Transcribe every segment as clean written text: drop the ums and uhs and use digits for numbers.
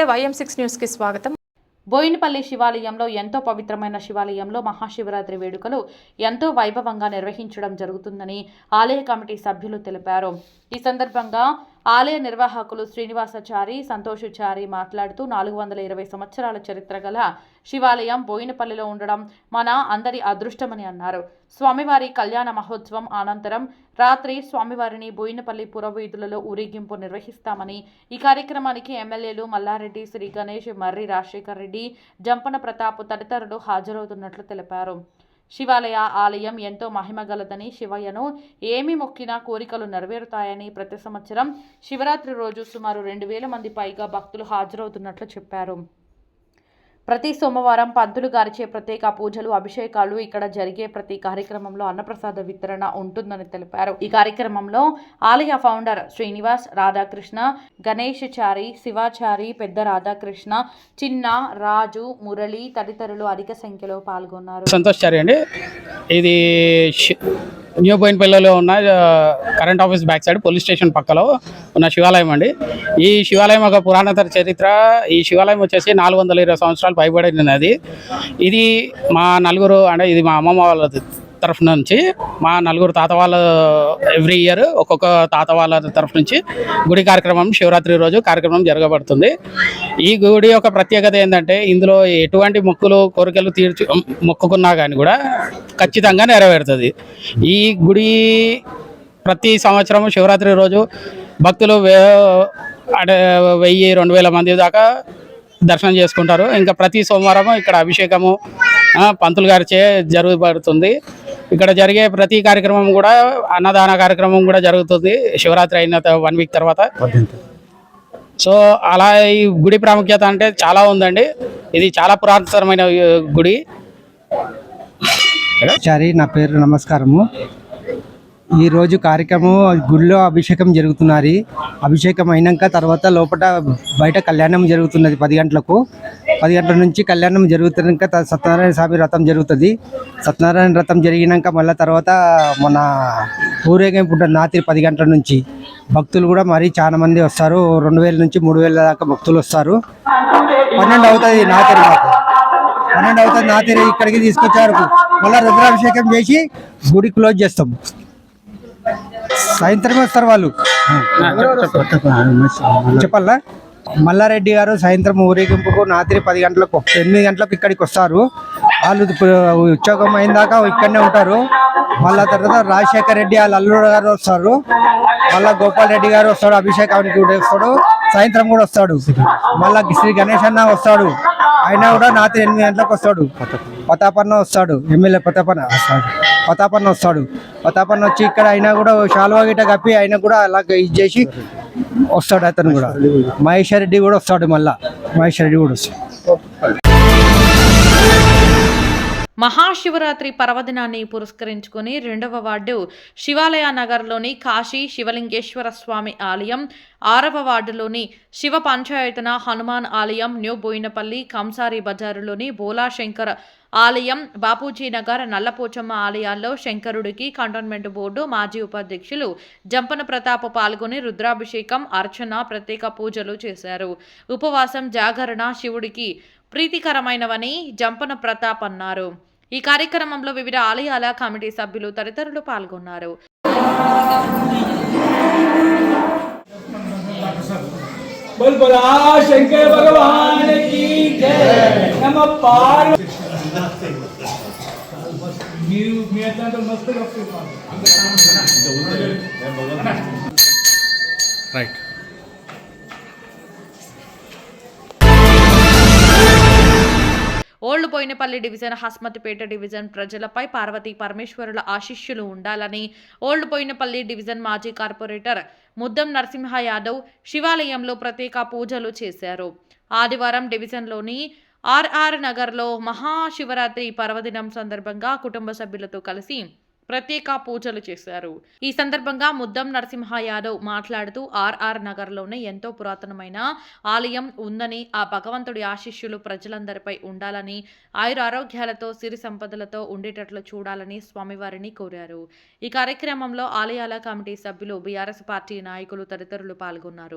నమస్తే YM6 న్యూస్కి స్వాగతం. బోయినపల్లి శివాలయంలో ఎంతో పవిత్రమైన శివాలయంలో మహాశివరాత్రి వేడుకలు ఎంతో వైభవంగా నిర్వహించడం జరుగుతుందని ఆలయ కమిటీ సభ్యులు తెలిపారు. ఈ సందర్భంగా ఆలయ నిర్వాహకులు శ్రీనివాసాచారి, సంతోషాచారి మాట్లాడుతూ 420 సంవత్సరాల చరిత్ర గల శివాలయం బోయినపల్లిలో ఉండడం మన అందరి అదృష్టమని అన్నారు. స్వామివారి కళ్యాణ మహోత్సవం అనంతరం రాత్రి స్వామివారిని బోయినపల్లి పురవీధులలో ఊరేగింపు నిర్వహిస్తామని, ఈ కార్యక్రమానికి ఎమ్మెల్యేలు మల్లారెడ్డి, శ్రీ గణేష్, మర్రి రాజశేఖర్ రెడ్డి, జంపన ప్రతాప్ తదితరులు హాజరవుతున్నట్లు తెలిపారు. శివాలయ ఆలయం ఎంతో మహిమగలదని, శివయ్యను ఏమి మొక్కినా కోరికలు నెరవేరుతాయని, ప్రతి సంవత్సరం శివరాత్రి రోజు సుమారు 2000 మంది పైగా భక్తులు హాజరవుతున్నట్లు చెప్పారు. ప్రతి సోమవారం పంతులు గారిచే ప్రత్యేక పూజలు, అభిషేకాలు, ఇక్కడ జరిగే ప్రతి కార్యక్రమంలో అన్నప్రసాద వితరణ ఉంటుందని తెలిపారు. ఈ కార్యక్రమంలో ఆలయ ఫౌండర్ శ్రీనివాస్, రాధాకృష్ణ, గణేష్ చారి, శివాచారి, పెద్ద రాధాకృష్ణ, చిన్న రాజు, మురళి తదితరులు అధిక సంఖ్యలో పాల్గొన్నారు. సంతోష్ చారి అండి, ఇది న్యూ బోయినపల్లిలో ఉన్న current office back side police station పక్కలో ఉన్న శివాలయం అండి. ఈ శివాలయం ఒక పురాణతర చరిత్ర. ఈ శివాలయం వచ్చేసి 420 సంవత్సరాలు పైబడినది. ఇది మా నలుగురు అంటే ఇది మా అమ్మమ్మ వాళ్ళ తరఫు నుంచి మా నలుగురు తాత వాళ్ళ ఎవ్రీ ఇయర్ ఒక్కొక్క తాత వాళ్ళ తరఫు నుంచి గుడి కార్యక్రమం శివరాత్రి రోజు కార్యక్రమం జరగబడుతుంది. ఈ గుడి యొక్క ప్రత్యేకత ఏంటంటే ఇందులో ఎటువంటి మొక్కులు కోరికలు మొక్కుకున్నా కానీ కూడా ఖచ్చితంగా నెరవేరుతుంది. ఈ గుడి ప్రతి సంవత్సరం శివరాత్రి రోజు భక్తులు 1000-2000 మంది దాకా దర్శనం చేసుకుంటారు. ఇంకా ప్రతి సోమవారం ఇక్కడ అభిషేకము పంతులు గారిచే జరగబడుతుంది. ఇక్కడ జరిగే ప్రతి కార్యక్రమం కూడా అన్నదాన కార్యక్రమం కూడా జరుగుతుంది శివరాత్రి అయిన 1 వీక్ తర్వాత. సో అలా ఈ గుడి ప్రాముఖ్యత అంటే చాలా ఉందండి. ఇది చాలా పురాతనమైన గుడి. చారి, నా పేరు నమస్కారము. ఈరోజు కార్యక్రమం గుడిలో అభిషేకం జరుగుతున్నది. అభిషేకం అయినాక తర్వాత లోపల బయట కళ్యాణం జరుగుతున్నది 10 గంటలకు. 10 గంటల నుంచి కళ్యాణం జరుగుతున్నాక సత్యనారాయణ స్వామి వ్రతం జరుగుతుంది. సత్యనారాయణ వ్రతం జరిగినాక మళ్ళీ తర్వాత మన ఊరేగింపు ఉంటుంది రాత్రి 10 గంటల నుంచి. భక్తులు కూడా మరీ చాలా మంది వస్తారు. 2000 నుంచి 3000 దాకా భక్తులు వస్తారు. 12 అవుతుంది రాత్రి. మాకు 12 అవుతుంది రాత్రి. ఇక్కడికి తీసుకొచ్చారు. మళ్ళీ రుద్రాభిషేకం చేసి గుడి క్లోజ్ చేస్తాం. సాయంత్రం వస్తారు వాళ్ళు. చెప్పాలా? మల్లారెడ్డి గారు సాయంత్రం ఊరేగింపుకు రాత్రి 10 గంటలకు 8 గంటలకు ఇక్కడికి వస్తారు. వాళ్ళు ఉద్యోగం అయిన దాకా ఇక్కడనే ఉంటారు. మళ్ళా తర్వాత రాజశేఖర్ రెడ్డి వాళ్ళ అల్లుడు గారు వస్తారు. మళ్ళా గోపాల్ రెడ్డి గారు వస్తాడు, అభిషేకానికి కూడా వస్తాడు. సాయంత్రం కూడా వస్తాడు. మళ్ళా శ్రీ గణేష్ అన్న వస్తాడు. ఆయన కూడా రాత్రి 8 గంటలకు వస్తాడు. ప్రతాపన్న వస్తాడు, ఎమ్మెల్యే ప్రతాపన్న వస్తాడు. ప్రతాపన్న వచ్చి ఇక్కడ అయినా కూడా శాల్వా గిట కప్పి ఆయన కూడా అలా ఇది చేసి వస్తాడు. అతను కూడా మహేశ్వర్ రెడ్డి కూడా వస్తాడు. మళ్ళా మహేశ్వర్ రెడ్డి కూడా వస్తాడు. మహాశివరాత్రి పర్వదినాన్ని పురస్కరించుకుని 2వ వార్డు శివాలయ నగర్లోని కాశీ శివలింగేశ్వర స్వామి ఆలయం, 6వ వార్డులోని శివ పంచాయతన హనుమాన్ ఆలయం, న్యూ బోయినపల్లి కంసారి బజారులోని బోలాశంకర్ ఆలయం, బాపూజీ నగర్, నల్లపోచమ్మ ఆలయాల్లో శంకరుడికి కంటోన్మెంట్ బోర్డు మాజీ ఉపాధ్యక్షులు జంపన ప్రతాప్ పాల్గొని రుద్రాభిషేకం, అర్చన, ప్రత్యేక పూజలు చేశారు. ఉపవాసం, జాగరణ శివుడికి ప్రీతికరమైనవని జంపన ప్రతాప్ అన్నారు. ఈ కార్యక్రమంలో వివిధ ఆలయాల కమిటీ సభ్యులు తదితరులు పాల్గొన్నారు. Right. Old Boinpally division, Hasmathpet division ప్రజలపై పార్వతీ పరమేశ్వరుల ఆశీస్సులు ఉండాలని ఓల్డ్ బోయినపల్లి డివిజన్ మాజీ కార్పొరేటర్ ముద్దం నరసింహ యాదవ్ శివాలయంలో ప్రత్యేక పూజలు చేశారు. ఆదివారం డివిజన్లోని ఆర్ఆర్ నగర్లో మహాశివరాత్రి పర్వదినం సందర్భంగా కుటుంబ సభ్యులతో కలిసి ప్రత్యేక పూజలు చేశారు. ఈ సందర్భంగా ముద్దం నరసింహ యాదవ్ మాట్లాడుతూ ఆర్ఆర్ నగర్లోనే ఎంతో పురాతనమైన ఆలయం ఉందని, ఆ భగవంతుడి ఆశీస్సులు ప్రజలందరిపై ఉండాలని, ఆయురారోగ్యాలతో సిరి సంపదలతో ఉండేటట్లు చూడాలని స్వామివారిని కోరారు. ఈ కార్యక్రమంలో ఆలయాల కమిటీ సభ్యులు, బీఆర్ఎస్ పార్టీ నాయకులు తదితరులు పాల్గొన్నారు.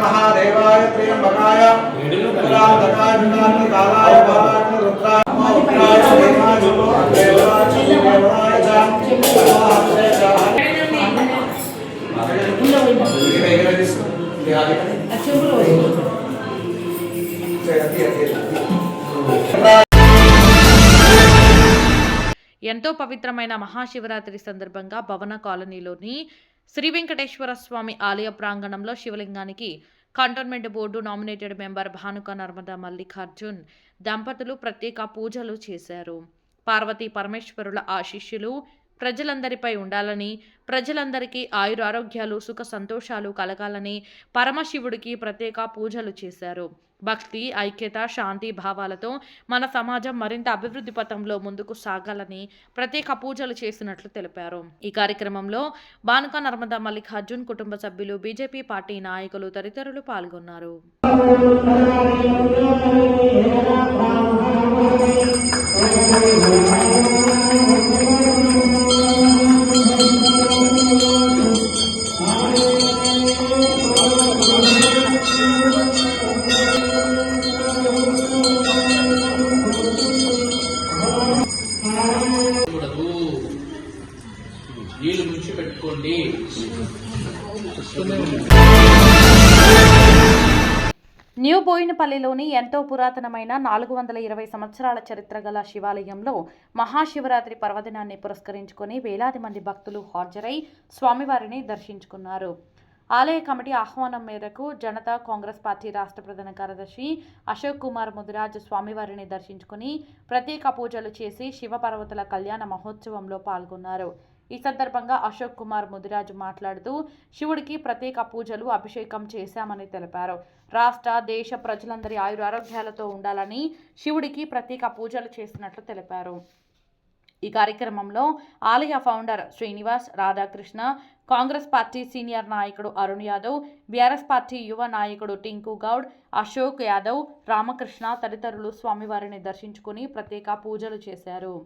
महादेवाय त्र्यंबकाय पुरातकाय कालाय भवाय रुद्राय महाउग्राय देवाय देवाय ఎంతో పవిత్రమైన మహాశివరాత్రి సందర్భంగా భవన కాలనీలోని శ్రీ వెంకటేశ్వర స్వామి ఆలయ ప్రాంగణంలో శివలింగానికి cantonment board nominated member Bhanuka Narmada Mallikarjun దంపతులు ప్రత్యేక పూజలు చేశారు. పార్వతీ పరమేశ్వరుల ఆశీస్సులు ప్రజలందరిపై ఉండాలని, ప్రజలందరికీ ఆయురారోగ్యాలు సుఖ సంతోషాలు కలగాలని పరమశివుడికి ప్రత్యేక పూజలు చేశారు. భక్తి, ఐక్యత, శాంతి భావాలతో మన సమాజం మరింత అభివృద్ధి పథంలో ముందుకు సాగాలని ప్రత్యేక పూజలు చేసినట్లు తెలిపారు. ఈ కార్యక్రమంలో భానుక నర్మదా మల్లికార్జున్ కుటుంబ సభ్యులు, బీజేపీ పార్టీ నాయకులు తదితరులు పాల్గొన్నారు. నీళ్లు ముంచి పెట్టుకోండి. న్యూ బోయినపల్లిలోని ఎంతో పురాతనమైన 420 సంవత్సరాల చరిత్ర గల శివాలయంలో మహాశివరాత్రి పర్వదినాన్ని పురస్కరించుకొని వేలాది మంది భక్తులు హాజరై స్వామివారిని దర్శించుకున్నారు. ఆలయ కమిటీ ఆహ్వానం మేరకు జనతా కాంగ్రెస్ పార్టీ రాష్ట్ర ప్రధాన కార్యదర్శి అశోక్ కుమార్ ముదిరాజ్ స్వామివారిని దర్శించుకుని ప్రత్యేక పూజలు చేసి శివపార్వతుల కళ్యాణ మహోత్సవంలో పాల్గొన్నారు. ఈ సందర్భంగా అశోక్ కుమార్ ముదిరాజు మాట్లాడుతూ శివుడికి ప్రత్యేక పూజలు, అభిషేకం చేశామని తెలిపారు. రాష్ట్ర, దేశ ప్రజలందరి ఆయురారోగ్యాలతో ఉండాలని శివుడికి ప్రత్యేక పూజలు చేసినట్లు తెలిపారు. ఈ కార్యక్రమంలో ఆలయ founder Srinivas, Radhakrishna, Congress party senior నాయకుడు అరుణ్ యాదవ్, బీఆర్ఎస్ పార్టీ యువ నాయకుడు టింకు గౌడ్, అశోక్ యాదవ్, రామకృష్ణ తదితరులు స్వామివారిని దర్శించుకుని ప్రత్యేక పూజలు చేశారు.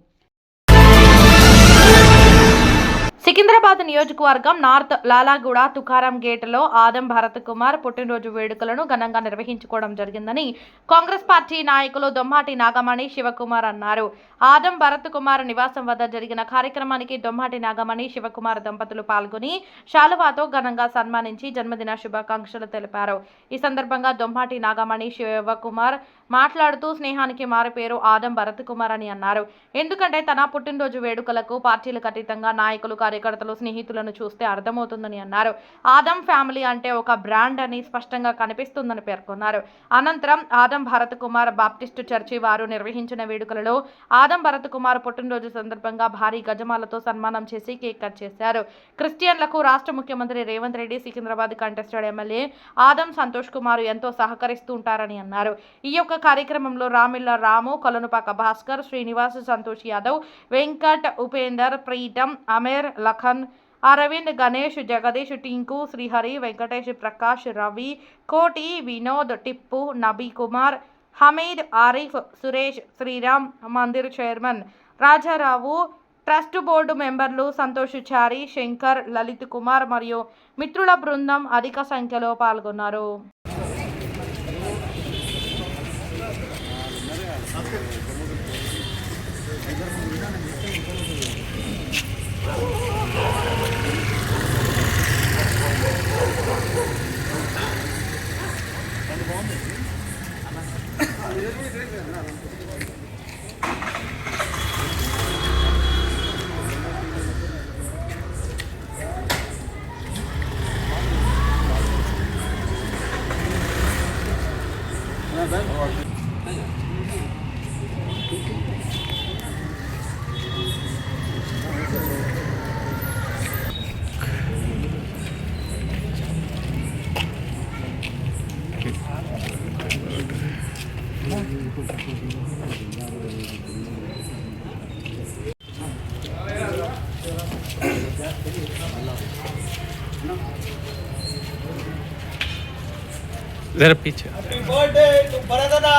సికింద్రాబాద్ నియోజకవర్గం నార్త్ లాలాగూడ తుకారం గేట్లో ఆదం భరత్ కుమార్ పుట్టినరోజు వేడుకలను ఘనంగా నిర్వహించుకోవడం జరిగిందని కాంగ్రెస్ పార్టీ నాయకులు దొమ్మాటి నాగమణి, శివకుమార్ అన్నారు. ఆదం భరత్ కుమార్ నివాసం వద్ద జరిగిన కార్యక్రమానికి దొమ్మాటి నాగమణి, శివకుమార్ దంపతులు పాల్గొని శాలువాతో ఘనంగా సన్మానించి జన్మదిన శుభాకాంక్షలు తెలిపారు. ఈ సందర్భంగా దొమ్మాటి నాగమణి, శివకుమార్ మాట్లాడుతూ స్నేహానికి మారుపేరు ఆదం భరత్ కుమార్ అని అన్నారు. ఎందుకంటే తన పుట్టినరోజు వేడుకలకు పార్టీలకు అతీతంగా నాయకులు, కార్యకర్తలు, స్నేహితులను చూస్తే అర్థమవుతుందని అన్నారు. ఆదం ఫ్యామిలీ అంటే ఒక బ్రాండ్ అని స్పష్టంగా కనిపిస్తుందని పేర్కొన్నారు. అనంతరం ఆదం భరత్ కుమార్ బాప్టిస్టు చర్చి వారు నిర్వహించిన వేడుకలలో ఆదం భరత్ కుమార్ పుట్టినరోజు సందర్భంగా భారీ గజమాలతో సన్మానం చేసి కేక్ కట్ చేశారు. క్రిస్టియన్లకు రాష్ట్ర ముఖ్యమంత్రి రేవంత్ రెడ్డి, సికింద్రాబాద్ కంటెస్టెడ్ ఎమ్మెల్యే ఆదం సంతోష్ కుమార్ ఎంతో సహకరిస్తూ ఉంటారని అన్నారు. ఈ యొక్క కార్యక్రమంలో రామిల్ల రాము, Kolanupaka Bhaskar, Srinivas, Santosh Yadav, Venkat, Upender, Pritam, Amer, Lakhan, Arvind, Ganesh, Jagadish, Tinku, Srihari, Venkatesh, Prakash, Ravi, Koti, Vinod, Tipu, Nabi Kumar, Hameed, Arif, Suresh, Sriram Mandir chairman Rajarao, trust board మెంబర్లు సంతోష్ చారి, శంకర్, లలిత్ కుమార్ మరియు మిత్రుల బృందం అధిక సంఖ్యలో పాల్గొన్నారు. जरा पीछे बर्थडे टू भरतना